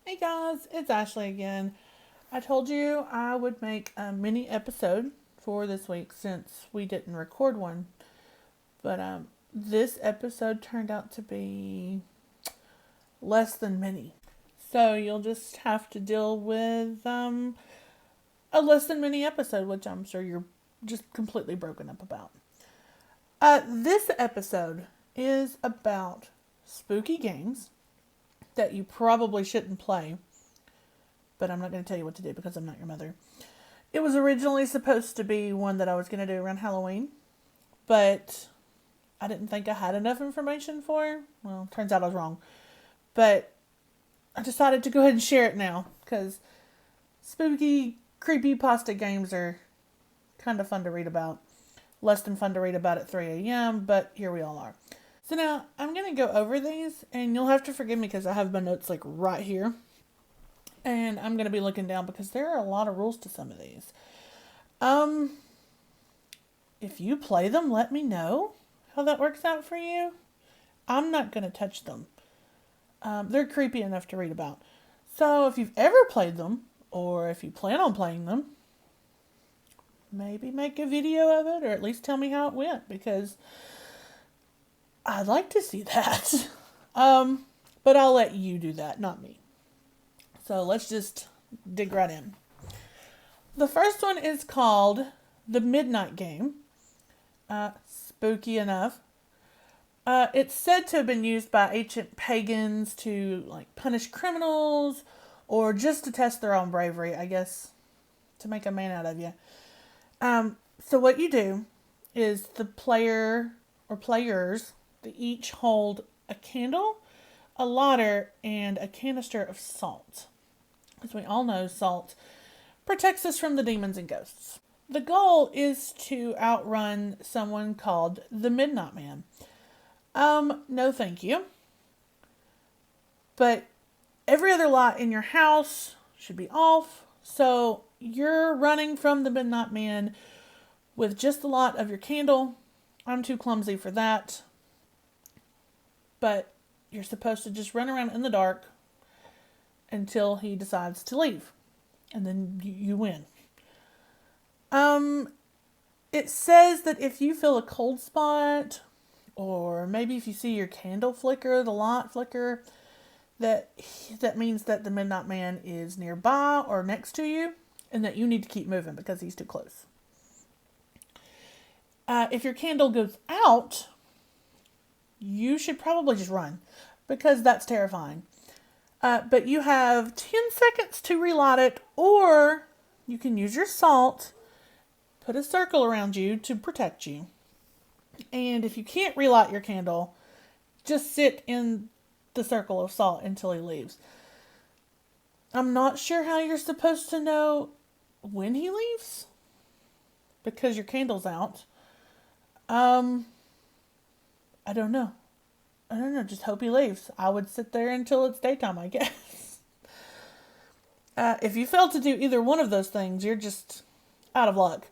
Hey guys, it's Ashley again. I told you I would make a mini episode for this week since we didn't record one, but this episode turned out to be less than mini. So you'll just have to deal with a less than mini episode, which I'm sure you're just completely broken up about. This episode is about spooky games that you probably shouldn't play, but I'm not going to tell you what to do because I'm not your mother. It was originally supposed to be one that I was going to do around Halloween, but I didn't think I had enough information for. Well, turns out I was wrong. But I decided to go ahead and share it now because spooky, creepy pasta games are kind of fun to read about. Less than fun to read about at 3 a.m., but here we all are. So now I'm going to go over these, and you'll have to forgive me because I have my notes like right here. And I'm going to be looking down because there are a lot of rules to some of these. If you play them, let me know how that works out for you. I'm not going to touch them. They're creepy enough to read about. So if you've ever played them, or if you plan on playing them, maybe make a video of it, or at least tell me how it went, because I'd like to see that. But I'll let you do that, not me. So let's just dig right in. The first one is called The Midnight Game. Spooky enough. It's said to have been used by ancient pagans to punish criminals or just to test their own bravery, I guess, to make a man out of you. So what you do is the player or players, they each hold a candle, a lighter, and a canister of salt. As we all know, salt protects us from the demons and ghosts. The goal is to outrun someone called the Midnight Man. No thank you. But every other light in your house should be off, so you're running from the Midnight Man with just the light of your candle. I'm too clumsy for that. But you're supposed to just run around in the dark until he decides to leave. And then you win. It says that if you feel a cold spot, or maybe if you see your candle flicker, the light flicker, that means that the Midnight Man is nearby or next to you, and that you need to keep moving because he's too close. If your candle goes out, you should probably just run because that's terrifying. But you have 10 seconds to relight it, or you can use your salt, put a circle around you to protect you. And if you can't relight your candle, just sit in the circle of salt until he leaves. I'm not sure how you're supposed to know when he leaves because your candle's out. I don't know. Just hope he leaves. I would sit there until it's daytime, I guess. If you fail to do either one of those things, you're just out of luck.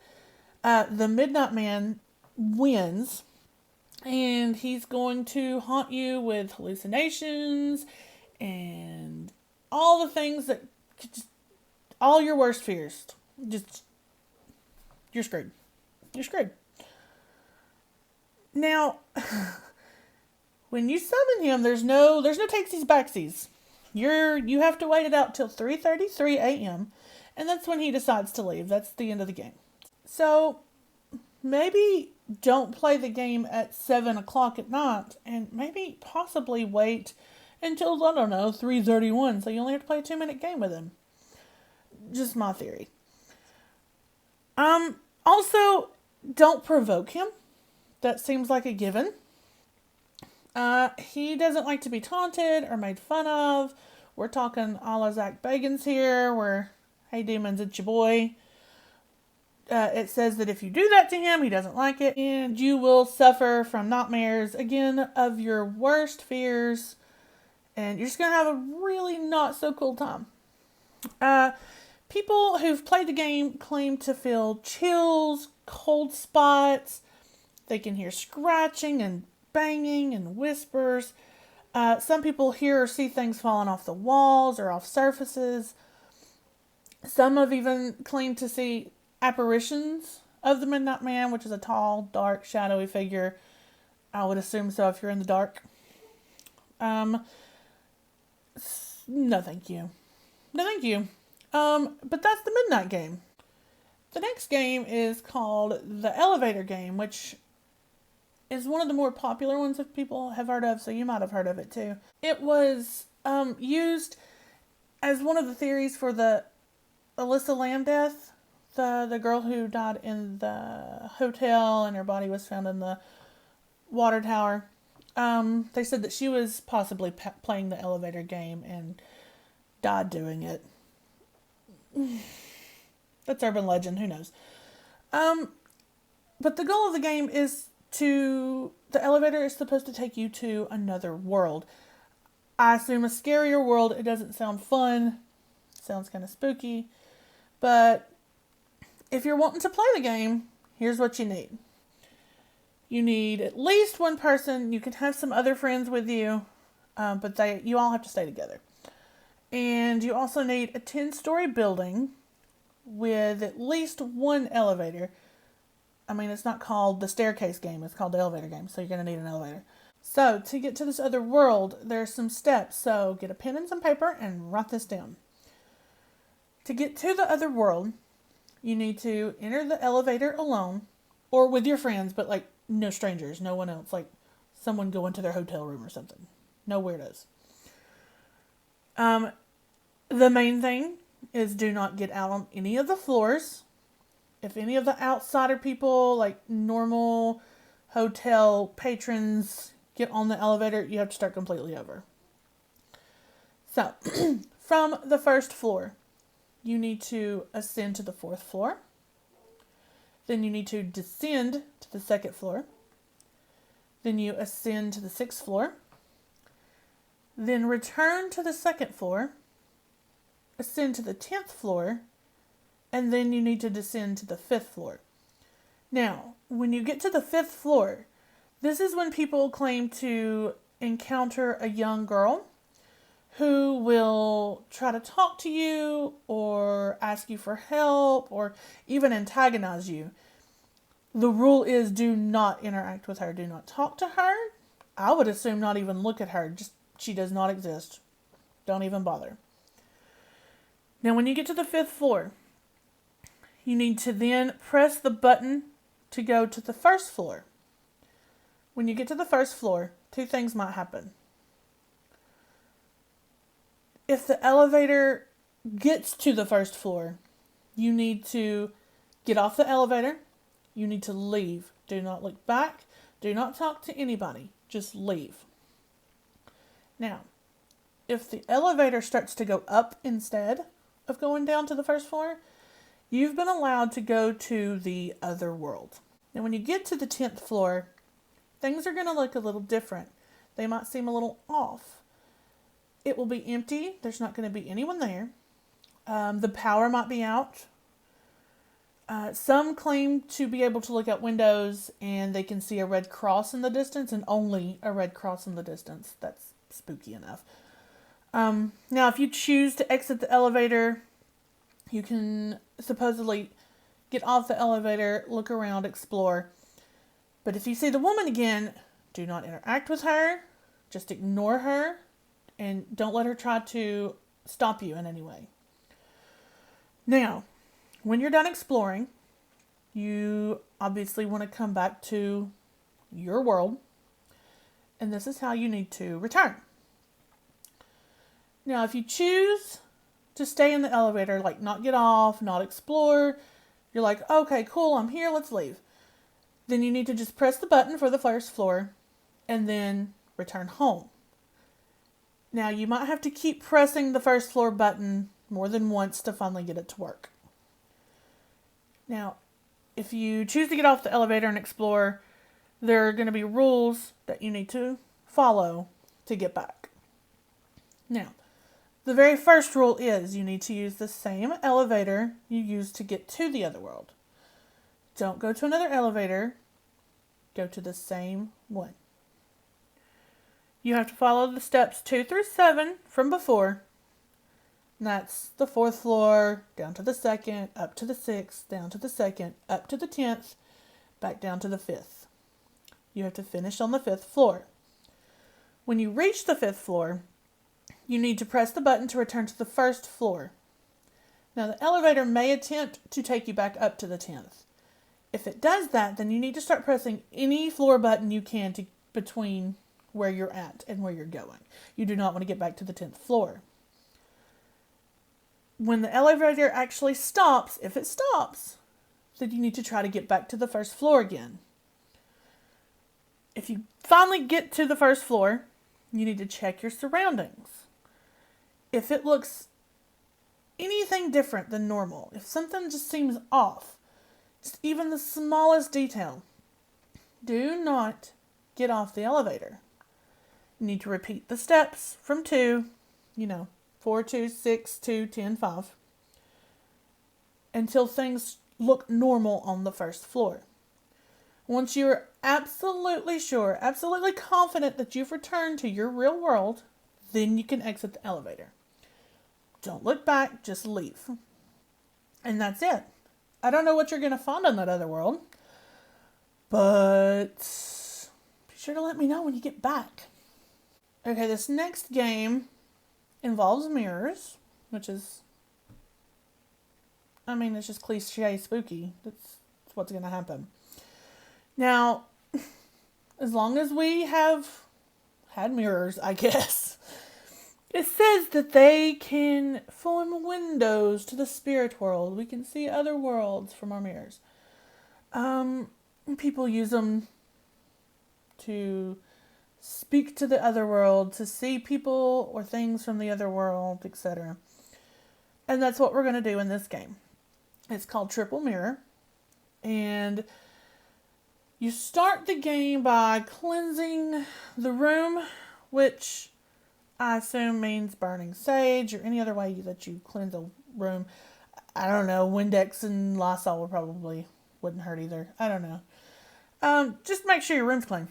The Midnight Man wins, and he's going to haunt you with hallucinations and all the things that all your worst fears. You're screwed. You're screwed. Now, when you summon him, there's no takesies backsies. You have to wait it out till 3:33 a.m. and that's when he decides to leave. That's the end of the game. So maybe don't play the game at 7 o'clock at night, and maybe possibly wait until, I don't know, 3:31, so you only have to play a 2-minute game with him. Just my theory. Also, don't provoke him. That seems like a given. He doesn't like to be taunted or made fun of. We're talking a la Zach Bagans here, where, hey demons, it's your boy. It says that if you do that to him, he doesn't like it, and you will suffer from nightmares, again, of your worst fears, and you're just going to have a really not so cool time. People who've played the game claim to feel chills, cold spots, they can hear scratching and banging and whispers. Some people hear or see things falling off the walls or off surfaces. Some have even claimed to see apparitions of the Midnight Man, which is a tall, dark, shadowy figure. I would assume so if you're in the dark. No thank you. No thank you. But that's the Midnight Game. The next game is called the Elevator Game, which is one of the more popular ones that people have heard of, so you might have heard of it too. It was used as one of the theories for the Alyssa Lamb death, the girl who died in the hotel and her body was found in the water tower. They said that she was possibly playing the elevator game and died doing it. That's urban legend, who knows. But the goal of the game is the elevator is supposed to take you to another world. I assume a scarier world. It doesn't sound fun. It sounds kind of spooky. But if you're wanting to play the game, here's what you need. You need at least one person. You can have some other friends with you, but you all have to stay together. And you also need a 10-story building with at least one elevator. I mean, it's not called the staircase game. It's called the elevator game. So you're going to need an elevator. So to get to this other world, there's some steps. So get a pen and some paper and write this down. To get to the other world, you need to enter the elevator alone or with your friends, but like no strangers, no one else. Like someone go into their hotel room or something. No weirdos. The main thing is do not get out on any of the floors. If any of the outsider people, like normal hotel patrons, get on the elevator, you have to start completely over. So, from the first floor, you need to ascend to the 4th floor. Then you need to descend to the 2nd floor. Then you ascend to the 6th floor. Then return to the 2nd floor. Ascend to the 10th floor. And then you need to descend to the 5th floor. Now, when you get to the 5th floor, this is when people claim to encounter a young girl who will try to talk to you or ask you for help or even antagonize you. The rule is do not interact with her. Do not talk to her. I would assume not even look at her. Just she does not exist. Don't even bother. Now, when you get to the 5th floor, you need to then press the button to go to the 1st floor. When you get to the 1st floor, 2 things might happen. If the elevator gets to the 1st floor, you need to get off the elevator. You need to leave. Do not look back. Do not talk to anybody. Just leave. Now, if the elevator starts to go up instead of going down to the 1st floor, you've been allowed to go to the other world. Now, when you get to the 10th floor, things are going to look a little different. They might seem a little off. It will be empty. There's not going to be anyone there. The power might be out. Some claim to be able to look out windows and they can see a red cross in the distance, and only a red cross in the distance. That's spooky enough. Now, if you choose to exit the elevator, you can supposedly get off the elevator, look around, explore. But if you see the woman again, do not interact with her. Just ignore her and don't let her try to stop you in any way. Now, when you're done exploring, you obviously want to come back to your world. And this is how you need to return. Now, if you choose to stay in the elevator, like not get off, not explore, you're like, okay, cool, I'm here, let's leave. Then you need to just press the button for the 1st floor and then return home. Now, you might have to keep pressing the 1st floor button more than once to finally get it to work. Now, if you choose to get off the elevator and explore, there are going to be rules that you need to follow to get back. Now, the very first rule is you need to use the same elevator you used to get to the other world. Don't go to another elevator. Go to the same one. You have to follow the steps 2 through 7 from before. And that's the 4th floor, down to the 2nd, up to the 6th, down to the 2nd, up to the 10th, back down to the 5th. You have to finish on the 5th floor. When you reach the 5th floor, you need to press the button to return to the 1st floor. Now, the elevator may attempt to take you back up to the 10th. If it does that, then you need to start pressing any floor button you can to between where you're at and where you're going. You do not want to get back to the 10th floor. When the elevator actually stops, if it stops, then you need to try to get back to the 1st floor again. If you finally get to the 1st floor, you need to check your surroundings. If it looks anything different than normal, if something just seems off, just even the smallest detail, do not get off the elevator. You need to repeat the steps from 2, 4, 2, 6, 2, 10, 5, until things look normal on the 1st floor. Once you're absolutely sure, absolutely confident that you've returned to your real world, then you can exit the elevator. Don't look back, just leave. And that's it. I don't know what you're going to find in that other world, but be sure to let me know when you get back. Okay, this next game involves mirrors, which is, it's just cliche spooky. That's what's going to happen. Now, as long as we have had mirrors, I guess, it says that they can form windows to the spirit world. We can see other worlds from our mirrors. People use them to speak to the other world, to see people or things from the other world, etc. And that's what we're going to do in this game. It's called Triple Mirror. And you start the game by cleansing the room, which I assume means burning sage or any other way that you cleanse a room. I don't know. Windex and Lysol probably wouldn't hurt either. I don't know. Just make sure your room's clean.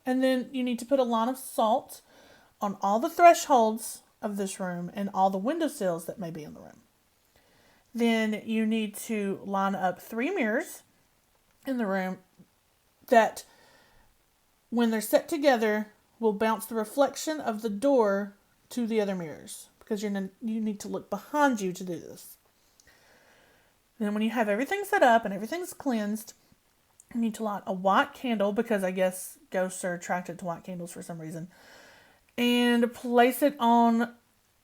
And then you need to put a line of salt on all the thresholds of this room and all the windowsills that may be in the room. Then you need to line up 3 mirrors in the room that, when they're set together, will bounce the reflection of the door to the other mirrors, because you need to look behind you to do this. And then when you have everything set up and everything's cleansed, you need to light a white candle, because I guess ghosts are attracted to white candles for some reason, and place it on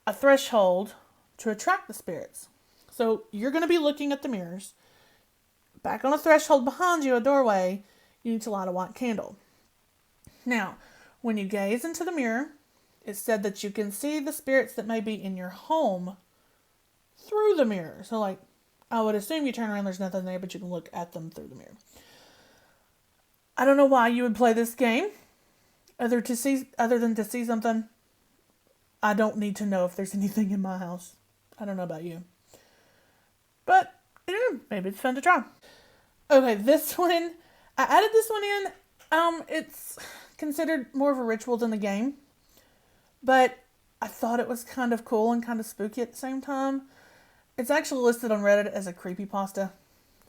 a threshold to attract the spirits. So you're going to be looking at the mirrors. Back on a threshold behind you, a doorway, you need to light a white candle. Now, when you gaze into the mirror, it's said that you can see the spirits that may be in your home through the mirror. So, I would assume you turn around, there's nothing there, but you can look at them through the mirror. I don't know why you would play this game, other than to see something. I don't need to know if there's anything in my house. I don't know about you. But, maybe it's fun to try. Okay, this one, I added this one in. It's considered more of a ritual than the game, but I thought it was kind of cool and kind of spooky at the same time. It's actually listed on Reddit as a creepypasta,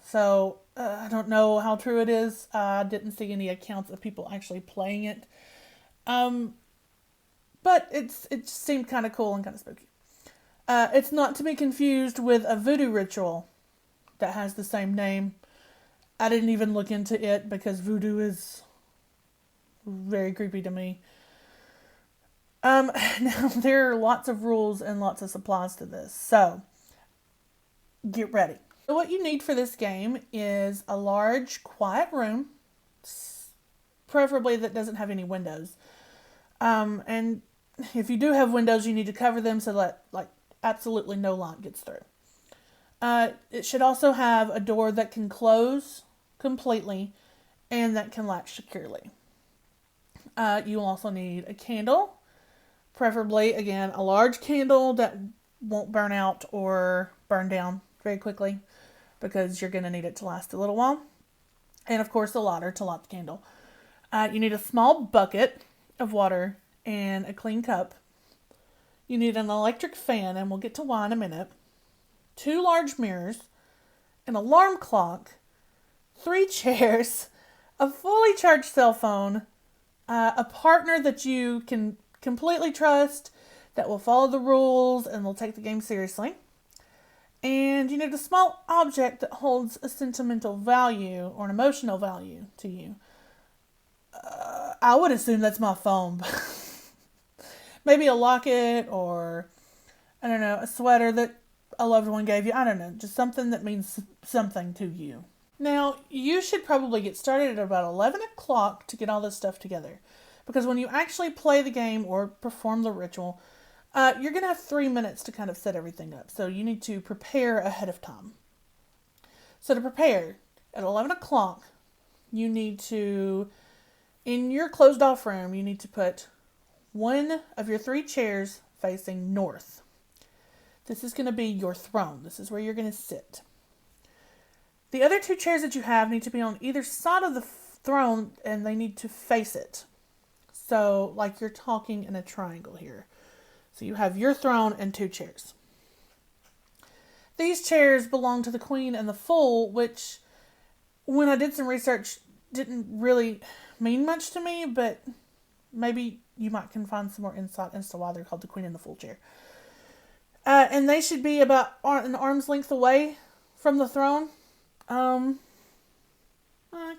so I don't know how true it is. I didn't see any accounts of people actually playing it, but it just seemed kind of cool and kind of spooky. It's not to be confused with a voodoo ritual that has the same name. I didn't even look into it because voodoo is very creepy to me. Now, there are lots of rules and lots of supplies to this, so get ready. So what you need for this game is a large, quiet room, preferably that doesn't have any windows. And if you do have windows, you need to cover them so that, absolutely no light gets through. It should also have a door that can close completely and that can latch securely. You'll also need a candle, preferably, again, a large candle that won't burn out or burn down very quickly, because you're going to need it to last a little while. And, of course, a lighter to light the candle. You need a small bucket of water and a clean cup. You need an electric fan, and we'll get to why in a minute. 2 large mirrors, an alarm clock, 3 chairs, a fully charged cell phone, a partner that you can completely trust, that will follow the rules and will take the game seriously. And you need a small object that holds a sentimental value or an emotional value to you. I would assume that's my phone. Maybe a locket or, I don't know, a sweater that a loved one gave you. I don't know, just something that means something to you. Now, you should probably get started at about 11 o'clock to get all this stuff together. Because when you actually play the game or perform the ritual, you're going to have 3 minutes to kind of set everything up. So you need to prepare ahead of time. So to prepare, at 11 o'clock, you need to, in your closed off room, you need to put one of your 3 chairs facing north. This is going to be your throne. This is where you're going to sit. The other 2 chairs that you have need to be on either side of the throne, and they need to face it. So, like you're talking in a triangle here. So you have your throne and 2 chairs. These chairs belong to the queen and the fool, which, when I did some research, didn't really mean much to me, but maybe you might can find some more insight as to why they're called the queen and the fool chair. And they should be about an arm's length away from the throne. I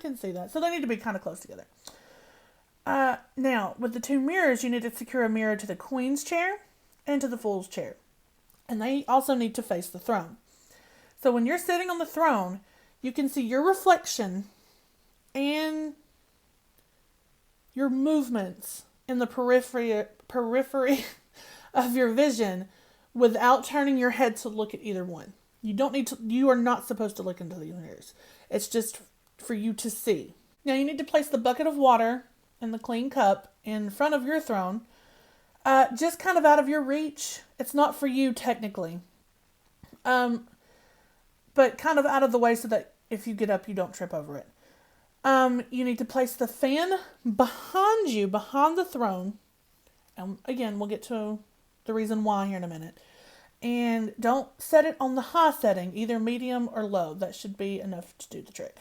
can see that. So they need to be kind of close together. Now, with the 2 mirrors, you need to secure a mirror to the queen's chair and to the fool's chair. And they also need to face the throne. So when you're sitting on the throne, you can see your reflection and your movements in the periphery of your vision without turning your head to look at either one. You are not supposed to look into these mirrors. It's just for you to see. Now you need to place the bucket of water and the clean cup in front of your throne, just kind of out of your reach. It's not for you technically, but kind of out of the way so that if you get up, you don't trip over it. You need to place the fan behind you, behind the throne. And again, we'll get to the reason why here in a minute. And don't set it on the high setting, either medium or low. That should be enough to do the trick.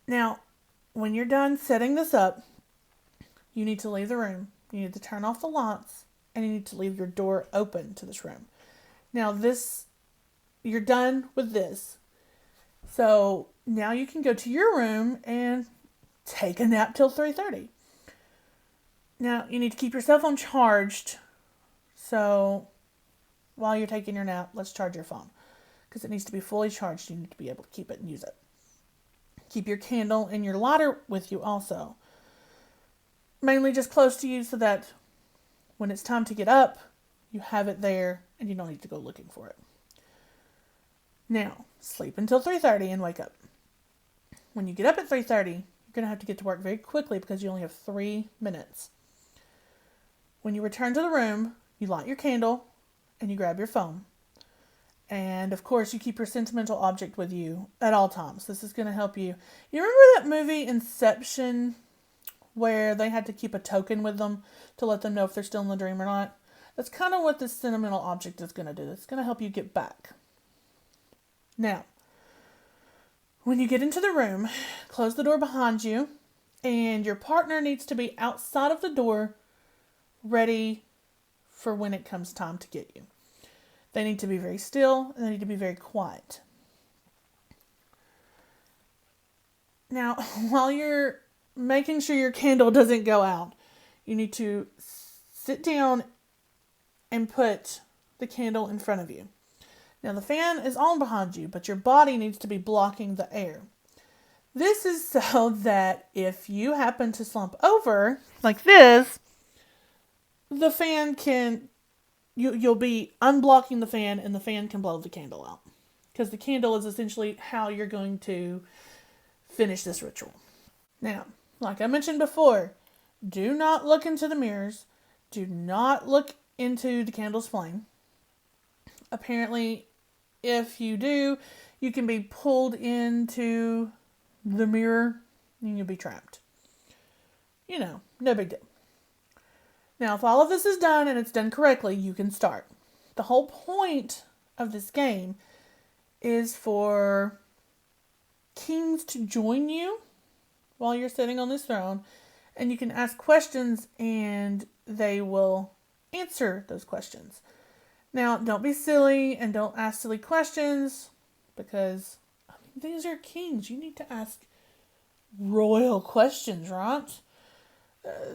Now, when you're done setting this up, you need to leave the room. You need to turn off the lights, and you need to leave your door open to this room. Now, you're done with this. So now you can go to your room and take a nap till 3:30. Now, you need to keep your cell phone charged. So while you're taking your nap, let's charge your phone. Because it needs to be fully charged. You need to be able to keep it and use it. Keep your candle and your lighter with you also. Mainly just close to you so that when it's time to get up, you have it there and you don't need to go looking for it. Now, sleep until 3:30 and wake up. When you get up at 3:30, you're going to have to get to work very quickly because you only have 3 minutes. When you return to the room, you light your candle and you grab your phone. And of course, you keep your sentimental object with you at all times. This is going to help you. You remember that movie Inception where they had to keep a token with them to let them know if they're still in the dream or not? That's kind of what this sentimental object is going to do. It's going to help you get back. Now, when you get into the room, close the door behind you, and your partner needs to be outside of the door, ready for when it comes time to get you. They need to be very still, and they need to be very quiet. Now, while you're making sure your candle doesn't go out, you need to sit down and put the candle in front of you. Now, the fan is on behind you, but your body needs to be blocking the air. This is so that if you happen to slump over like this, the fan can, you'll be unblocking the fan and the fan can blow the candle out. Because the candle is essentially how you're going to finish this ritual. Now, like I mentioned before, do not look into the mirrors. Do not look into the candle's flame. Apparently, if you do, you can be pulled into the mirror and you'll be trapped. No big deal. Now, if all of this is done and it's done correctly, you can start. The whole point of this game is for kings to join you while you're sitting on this throne, and you can ask questions and they will answer those questions. Now, don't be silly and don't ask silly questions because these are kings. You need to ask royal questions, right?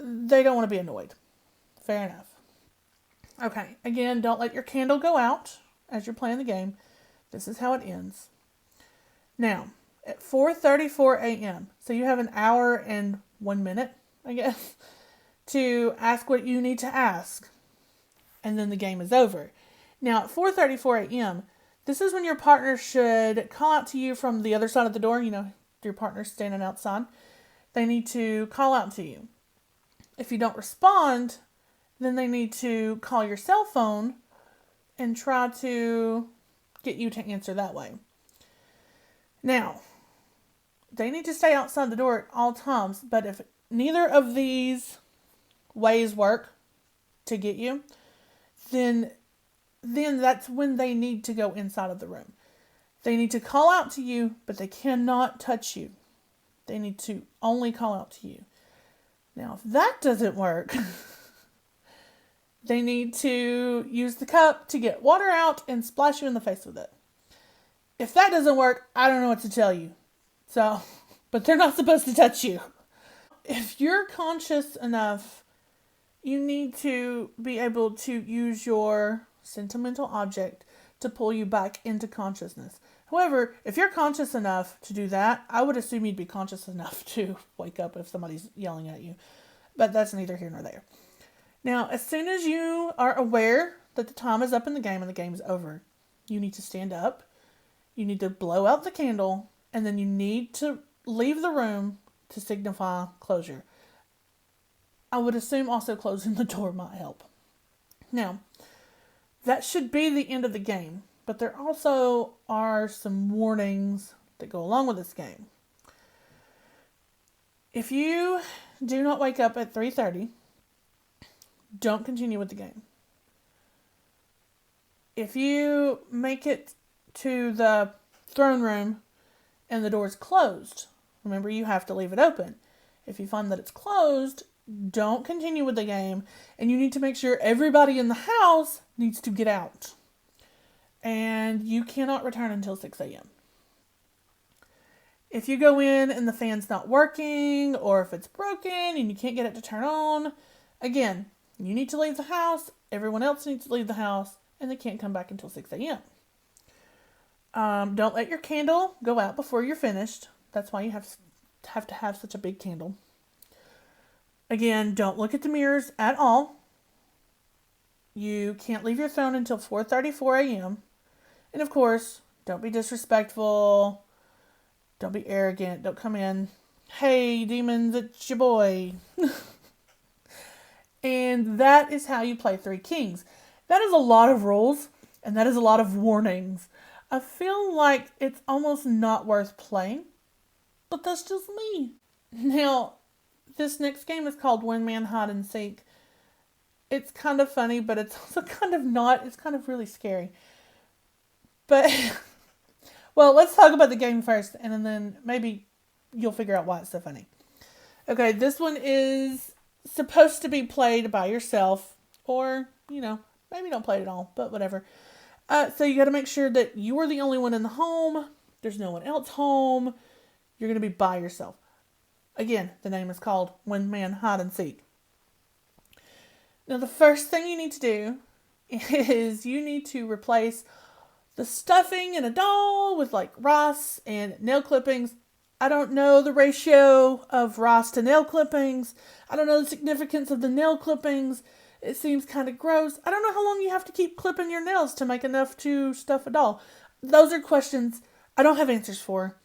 They don't want to be annoyed. Fair enough. Okay, again, don't let your candle go out as you're playing the game. This is how it ends. Now, at 4:34 a.m., so you have an hour and 1 minute, I guess, to ask what you need to ask, and then the game is over. Now, at 4:34 a.m., this is when your partner should call out to you from the other side of the door. You know, your partner's standing outside. They need to call out to you. If you don't respond, then they need to call your cell phone and try to get you to answer that way. Now, they need to stay outside the door at all times, but if neither of these ways work to get you, then that's when they need to go inside of the room. They need to call out to you, but they cannot touch you. They need to only call out to you. Now, if that doesn't work, they need to use the cup to get water out and splash you in the face with it. If that doesn't work, I don't know what to tell you. So, but they're not supposed to touch you. If you're conscious enough, you need to be able to use your sentimental object to pull you back into consciousness. However, if you're conscious enough to do that, I would assume you'd be conscious enough to wake up if somebody's yelling at you. But that's neither here nor there. Now, as soon as you are aware that the time is up in the game and the game is over, you need to stand up, you need to blow out the candle, and then you need to leave the room to signify closure. I would assume also closing the door might help. Now, that should be the end of the game, but there also are some warnings that go along with this game. If you do not wake up at 3:30, don't continue with the game. If you make it to the throne room and the door's closed, remember you have to leave it open. If you find that it's closed, don't continue with the game, and you need to make sure everybody in the house needs to get out. And you cannot return until 6 a.m. If you go in and the fan's not working, or if it's broken and you can't get it to turn on, again, you need to leave the house, everyone else needs to leave the house, and they can't come back until 6 a.m. Don't let your candle go out before you're finished. That's why you have to have such a big candle. Again, don't look at the mirrors at all. You can't leave your phone until 4:34 a.m. And of course, don't be disrespectful. Don't be arrogant. Don't come in, hey, demons, it's your boy. And that is how you play Three Kings. That is a lot of rules, and that is a lot of warnings. I feel like it's almost not worth playing, but that's just me. Now, this next game is called One Man Hide and Seek. It's kind of funny, but it's also kind of not. It's kind of really scary. But, well, let's talk about the game first, and then maybe you'll figure out why it's so funny. Okay, this one is supposed to be played by yourself, or, maybe don't play it at all, but whatever. So you got to make sure that you are the only one in the home. There's no one else home. You're going to be by yourself. Again, the name is called One Man Hide and Seek. Now, the first thing you need to do is you need to replace the stuffing in a doll with like rice and nail clippings. I don't know the ratio of rice to nail clippings. I don't know the significance of the nail clippings. It seems kind of gross. I don't know how long you have to keep clipping your nails to make enough to stuff a doll. Those are questions I don't have answers for.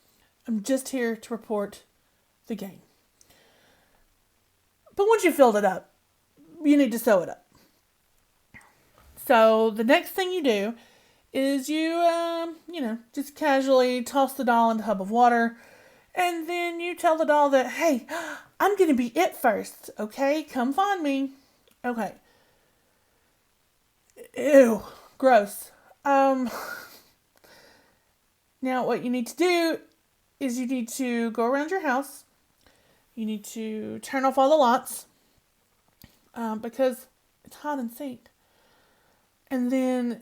I'm just here to report the game. But once you filled it up, you need to sew it up. So the next thing you do is you, just casually toss the doll in a tub of water. And then you tell the doll that, hey, I'm going to be it first, okay? Come find me. Okay. Ew. Gross. Um, Now, what you need to do is you need to go around your house. You need to turn off all the lights because it's hide and seek. And then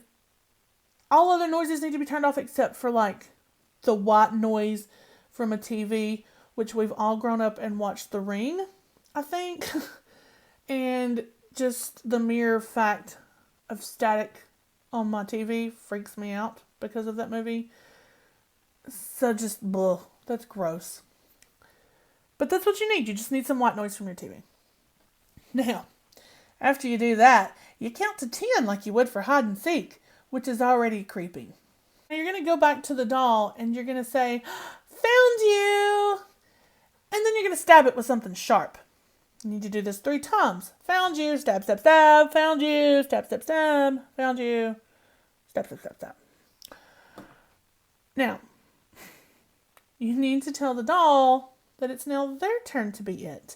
all other noises need to be turned off except for like the white noise from a TV, which we've all grown up and watched The Ring, I think. And just the mere fact of static on my TV freaks me out because of that movie. So just, bleh, that's gross. But that's what you need. You just need some white noise from your TV. Now, after you do that, you count to 10 like you would for hide and seek, which is already creepy. Now you're going to go back to the doll and you're going to say, "Found you!" And then you're going to stab it with something sharp. You need to do this 3 times. Found you, stab, stab, stab. Found you, stab, stab, stab. Found you, stab, stab, stab, stab. Now, you need to tell the doll that it's now their turn to be it.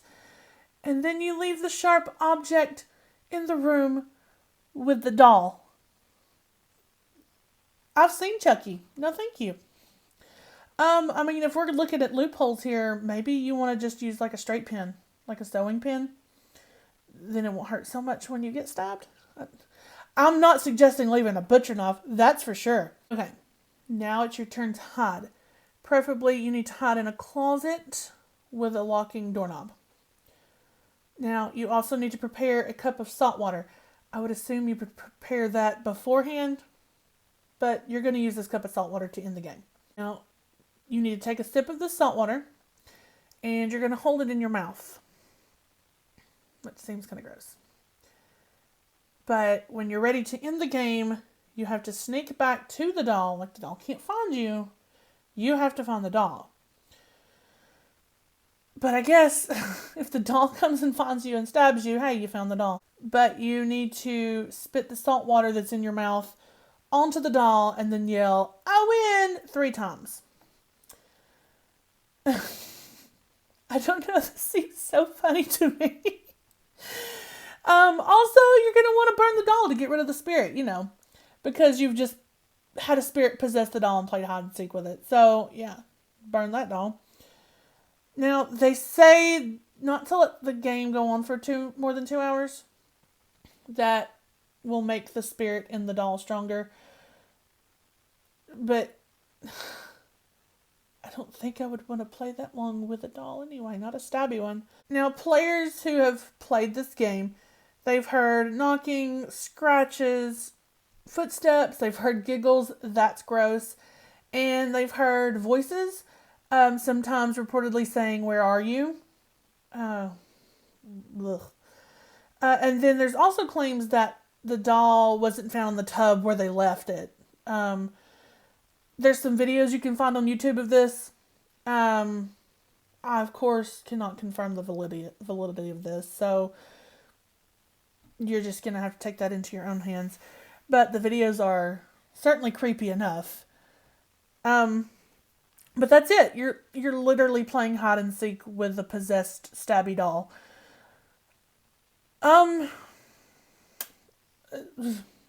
And then you leave the sharp object in the room with the doll. I've seen Chucky. No, thank you. I mean, if we're looking at loopholes here, maybe you want to just use like a straight pin, like a sewing pin. Then it won't hurt so much when you get stabbed. I'm not suggesting leaving a butcher knife, that's for sure. Okay, now it's your turn to hide. Preferably, you need to hide in a closet with a locking doorknob. Now, you also need to prepare a cup of salt water. I would assume you would prepare that beforehand, but you're going to use this cup of salt water to end the game. Now, you need to take a sip of the salt water, and you're going to hold it in your mouth, which seems kind of gross. But when you're ready to end the game, you have to sneak back to the doll. Like the doll can't find you. You have to find the doll. But I guess if the doll comes and finds you and stabs you, hey, you found the doll. But you need to spit the salt water that's in your mouth onto the doll and then yell, "I win!" 3 times. I don't know, this seems so funny to me. Also, you're going to want to burn the doll to get rid of the spirit, because you've just had a spirit possess the doll and played hide and seek with it. So, yeah, burn that doll. Now, they say not to let the game go on for more than 2 hours. That will make the spirit in the doll stronger. But I don't think I would want to play that long with a doll anyway, not a stabby one. Now, players who have played this game, they've heard knocking, scratches, footsteps, they've heard giggles, that's gross, and they've heard voices, sometimes reportedly saying, "Where are you?" And then there's also claims that the doll wasn't found in the tub where they left it. There's some videos you can find on YouTube of this. I, of course, cannot confirm the validity of this, so you're just going to have to take that into your own hands. But the videos are certainly creepy enough. But that's it. You're literally playing hide and seek with the possessed stabby doll.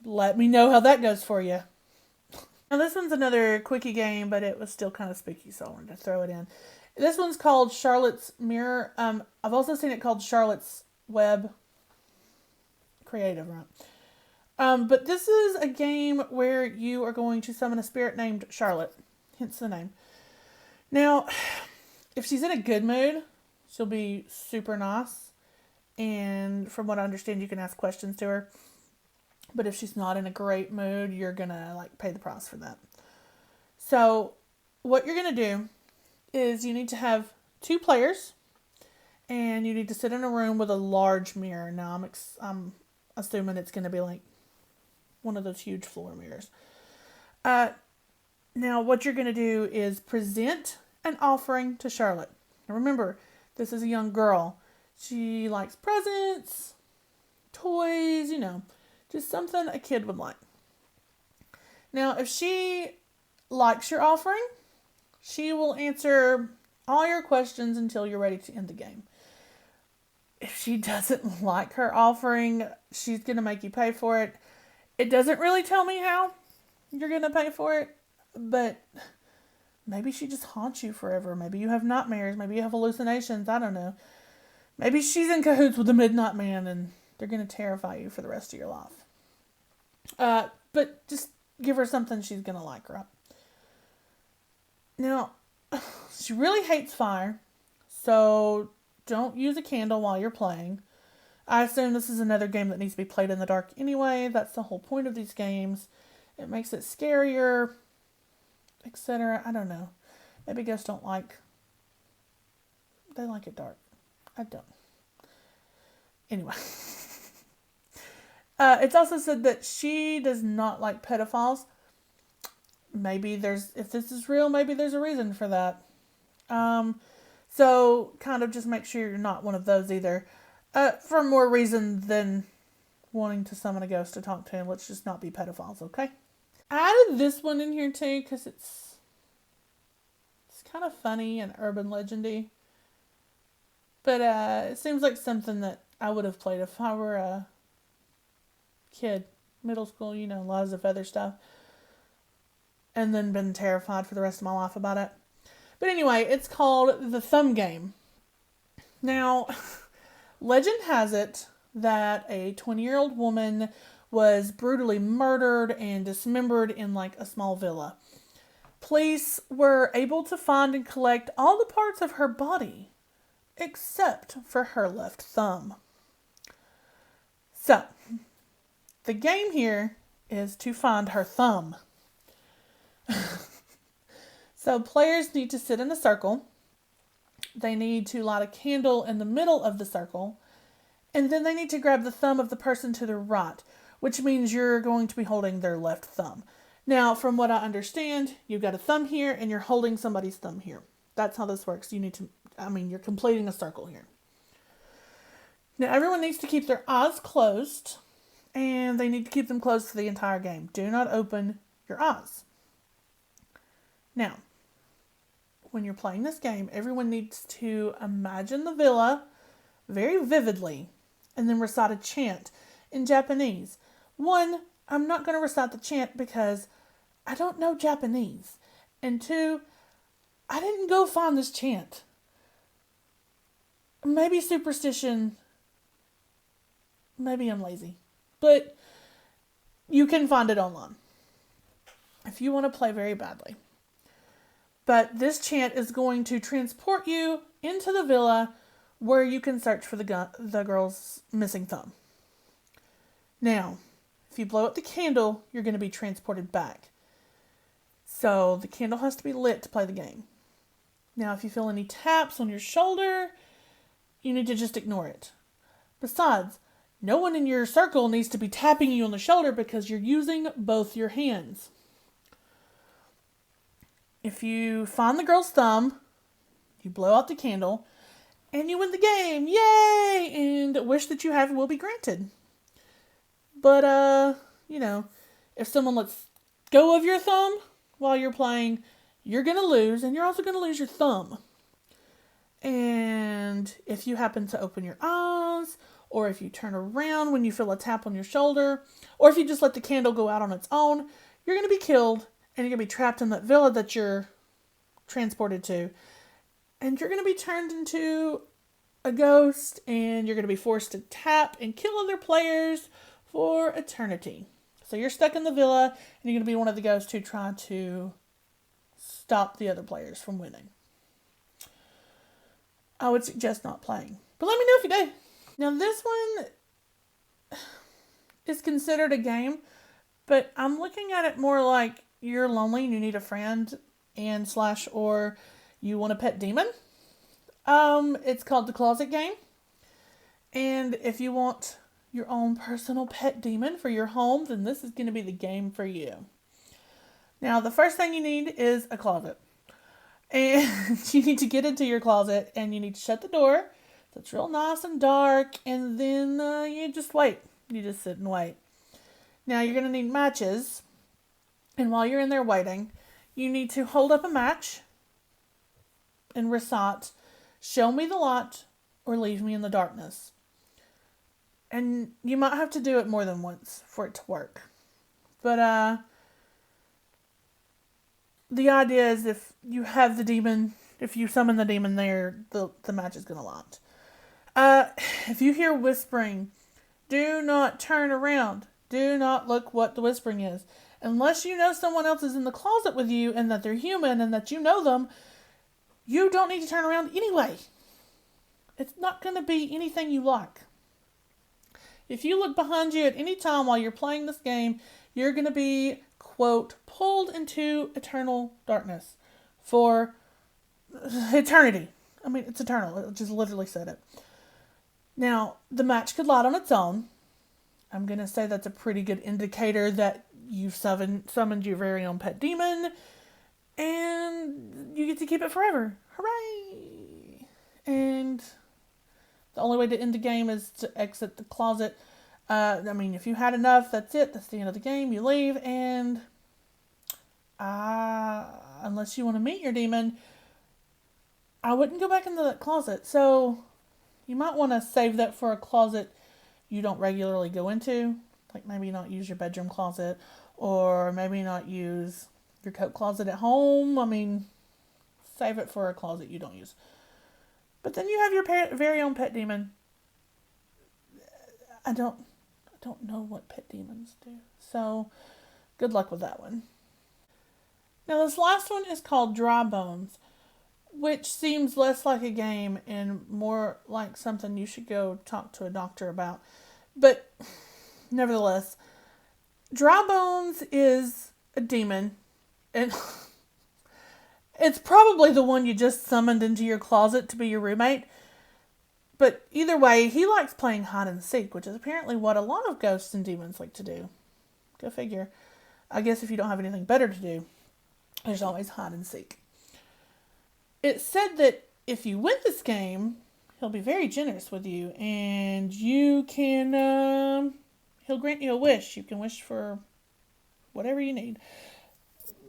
Let me know how that goes for you. Now this one's another quickie game, but it was still kind of spooky, so I wanted to throw it in. This one's called Charlotte's Mirror. I've also seen it called Charlotte's Web. Creative, right? But this is a game where you are going to summon a spirit named Charlotte, hence the name. Now, if she's in a good mood, she'll be super nice, and from what I understand, you can ask questions to her. But if she's not in a great mood, you're gonna pay the price for that. So, what you're gonna do is you need to have 2 players, and you need to sit in a room with a large mirror. Now, I'm assuming it's gonna be like one of those huge floor mirrors. Now, what you're going to do is present an offering to Charlotte. Now, remember, this is a young girl. She likes presents, toys, just something a kid would like. Now, if she likes your offering, she will answer all your questions until you're ready to end the game. if she doesn't like her offering, she's going to make you pay for it. It doesn't really tell me how you're going to pay for it, but maybe she just haunts you forever. Maybe you have nightmares. Maybe you have hallucinations. I don't know. Maybe she's in cahoots with the Midnight Man and they're going to terrify you for the rest of your life. But just give her something she's going to like, right? Now, she really hates fire, so don't use a candle while you're playing. I assume this is another game that needs to be played in the dark anyway. That's the whole point of these games. It makes it scarier, etc. I don't know. Maybe ghosts don't like... They like it dark. I don't. Anyway. It's also said that she does not like pedophiles. If this is real, maybe there's a reason for that. So kind of just make sure you're not one of those either. For more reason than wanting to summon a ghost to talk to him. Let's just not be pedophiles, okay? I added this one in here too because it's kind of funny and urban legendy. But it seems like something that I would have played if I were a kid. Middle school, lots of other stuff. And then been terrified for the rest of my life about it. But anyway, it's called the Thumb Game. Now, legend has it that a 20-year-old woman was brutally murdered and dismembered in like a small villa. Police were able to find and collect all the parts of her body except for her left thumb. So, the game here is to find her thumb. So players need to sit in a circle. They need to light a candle in the middle of the circle. And then they need to grab the thumb of the person to the right, which means you're going to be holding their left thumb. Now, from what I understand, you've got a thumb here and you're holding somebody's thumb here. That's how this works. You're completing a circle here. Now, everyone needs to keep their eyes closed, and they need to keep them closed for the entire game. Do not open your eyes. Now, when you're playing this game, everyone needs to imagine the villa very vividly and then recite a chant in Japanese. One, I'm not going to recite the chant because I don't know Japanese. And two, I didn't go find this chant. Maybe superstition. Maybe I'm lazy. But you can find it online if you want to play very badly. But this chant is going to transport you into the villa where you can search for the girl's missing thumb. Now, if you blow out the candle, you're going to be transported back. So the candle has to be lit to play the game. Now, if you feel any taps on your shoulder, you need to just ignore it. Besides, no one in your circle needs to be tapping you on the shoulder because you're using both your hands. If you find the girl's thumb, you blow out the candle, and you win the game. Yay! And wish that you have will be granted. But, if someone lets go of your thumb while you're playing, you're going to lose, and you're also going to lose your thumb. And if you happen to open your eyes, or if you turn around when you feel a tap on your shoulder, or if you just let the candle go out on its own, you're going to be killed, and you're going to be trapped in that villa that you're transported to. And you're going to be turned into a ghost, and you're going to be forced to tap and kill other players for eternity. So you're stuck in the villa, and you're going to be one of the ghosts who try to stop the other players from winning. I would suggest not playing. But let me know if you do. Now this one is considered a game, but I'm looking at it more like you're lonely and you need a friend or you want a pet demon. It's called the Closet Game. And if you want your own personal pet demon for your home, then this is going to be the game for you. Now, the first thing you need is a closet. And you need to get into your closet and you need to shut the door. So it's real nice and dark. And then you just wait. You just sit and wait. Now, you're going to need matches. And while you're in there waiting, you need to hold up a match and recite, "Show me the light or leave me in the darkness." And you might have to do it more than once for it to work. But the idea is if you have the demon, if you summon the demon there, the match is going to launch. If you hear whispering, do not turn around. Do not look what the whispering is. Unless you know someone else is in the closet with you and that they're human and that you know them, you don't need to turn around anyway. It's not going to be anything you like. If you look behind you at any time while you're playing this game, you're going to be, quote, pulled into eternal darkness for eternity. I mean, it's eternal. It just literally said it. Now, the match could light on its own. I'm going to say that's a pretty good indicator that you've summoned your very own pet demon, and you get to keep it forever. Hooray! And the only way to end the game is to exit the closet. If you had enough, that's it. That's the end of the game. You leave, and unless you want to meet your demon, I wouldn't go back into that closet. So you might want to save that for a closet you don't regularly go into. Like maybe not use your bedroom closet, or maybe not use your coat closet at home. Save it for a closet you don't use. But then you have your very own pet demon. I don't know what pet demons do. So good luck with that one. Now this last one is called Dry Bones, which seems less like a game and more like something you should go talk to a doctor about. But nevertheless, Dry Bones is a demon, and it's probably the one you just summoned into your closet to be your roommate. But either way, he likes playing hide and seek, which is apparently what a lot of ghosts and demons like to do. Go figure. I guess if you don't have anything better to do, there's always hide and seek. It's said that if you win this game, he'll be very generous with you, and you can, he'll grant you a wish. You can wish for whatever you need.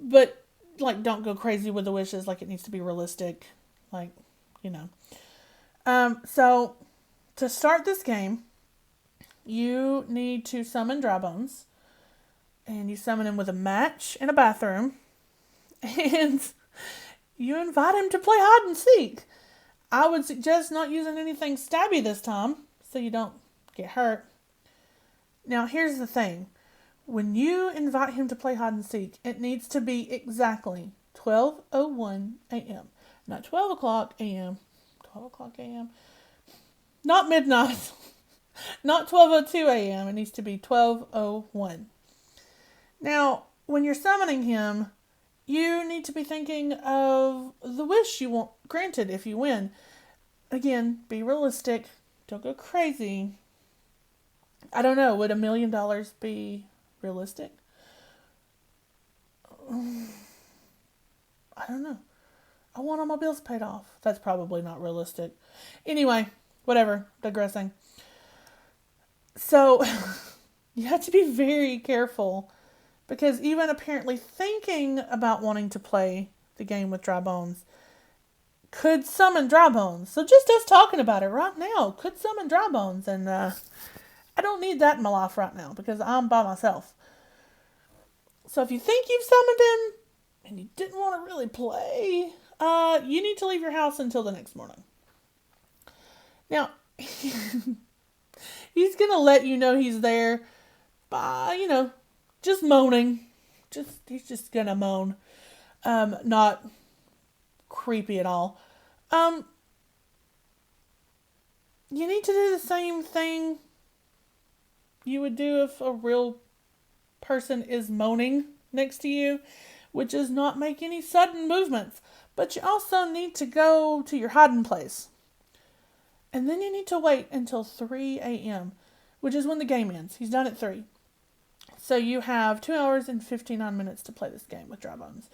But, don't go crazy with the wishes, it needs to be realistic. So, to start this game, you need to summon Dry Bones, and you summon him with a match and a bathroom, and you invite him to play hide and seek. I would suggest not using anything stabby this time, so you don't get hurt. Now, here's the thing. When you invite him to play hide and seek, it needs to be exactly 12:01 a.m. Not 12 o'clock a.m. 12 o'clock a.m. Not midnight. Not 12:02 a.m. It needs to be 12:01. Now, when you're summoning him, you need to be thinking of the wish you want granted if you win. Again, be realistic. Don't go crazy. I don't know. Would $1 million be realistic? I don't know. I want all my bills paid off. That's probably not realistic. Anyway, whatever. Digressing. So, you have to be very careful, because even apparently thinking about wanting to play the game with Dry Bones could summon Dry Bones. So just us talking about it right now could summon Dry Bones. And I don't need that in my life right now because I'm by myself. So if you think you've summoned him and you didn't want to really play, you need to leave your house until the next morning. Now, he's going to let you know he's there by, just moaning. He's just going to moan. Not creepy at all. You need to do the same thing you would do if a real person is moaning next to you, which is not make any sudden movements. But you also need to go to your hiding place. And then you need to wait until 3 a.m., which is when the game ends. He's done at 3. So you have 2 hours and 59 minutes to play this game with Dry Bones.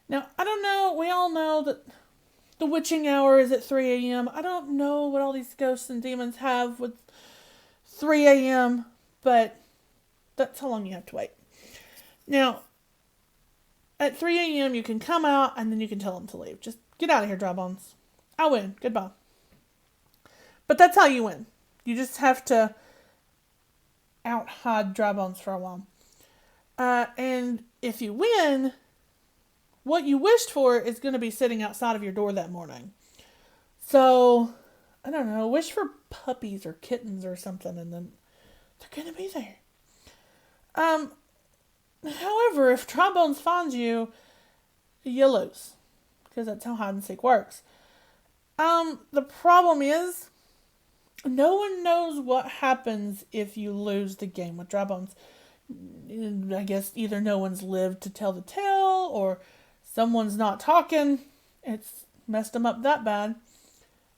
Now, I don't know. We all know that the witching hour is at 3 a.m. I don't know what all these ghosts and demons have with 3 a.m., but that's how long you have to wait. Now, at 3 a.m., you can come out and then you can tell them to leave. Just get out of here, Dry Bones. I win. Goodbye. But that's how you win. You just have to out hide dry bones for a while. And if you win, what you wished for is going to be sitting outside of your door that morning. So, I don't know, wish for puppies or kittens or something, and then they're going to be there. However, if dry bones finds you, you lose. Because that's how hide and seek works. The problem is, no one knows what happens if you lose the game with dry bones. I guess either no one's lived to tell the tale, or someone's not talking. It's messed them up that bad.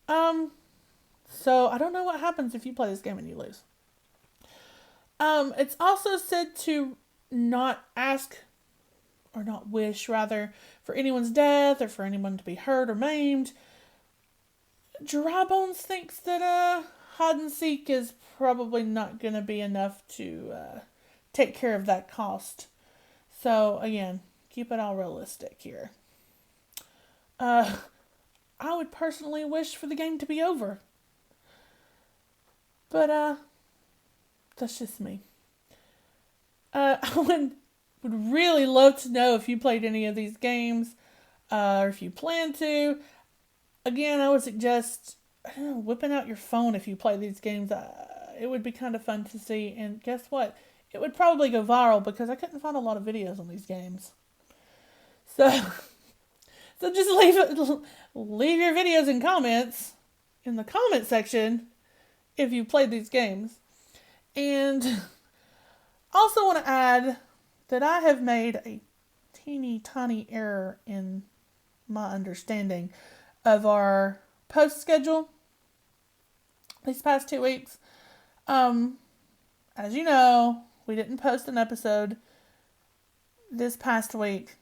So I don't know what happens if you play this game and you lose. It's also said to not ask, or not wish rather, for anyone's death or for anyone to be hurt or maimed. Dry Bones thinks that hide and seek is probably not going to be enough to take care of that cost. So again, keep it all realistic here. I would personally wish for the game to be over. But that's just me. I would really love to know if you played any of these games, or if you plan to. Again, I would suggest whipping out your phone if you play these games. It would be kind of fun to see. And guess what? It would probably go viral because I couldn't find a lot of videos on these games. So just leave your videos and comments in the comment section if you played these games. And also want to add that I have made a teeny tiny error in my understanding of our post schedule these past 2 weeks. As you know, we didn't post an episode this past week,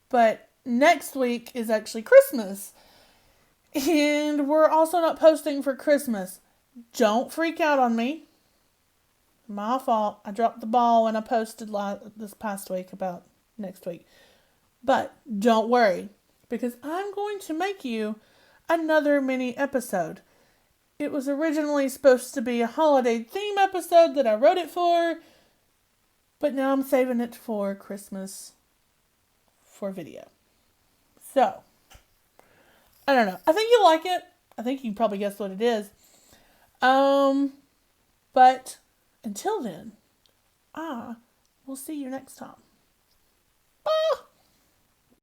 but next week is actually Christmas, and we're also not posting for Christmas. Don't freak out on me. My fault. I dropped the ball when I posted this past week about next week. But don't worry, because I'm going to make you another mini episode. It was originally supposed to be a holiday theme episode that I wrote it for, but now I'm saving it for Christmas for video. So, I don't know. I think you'll like it. I think you can probably guess what it is. But until then, I will see you next time.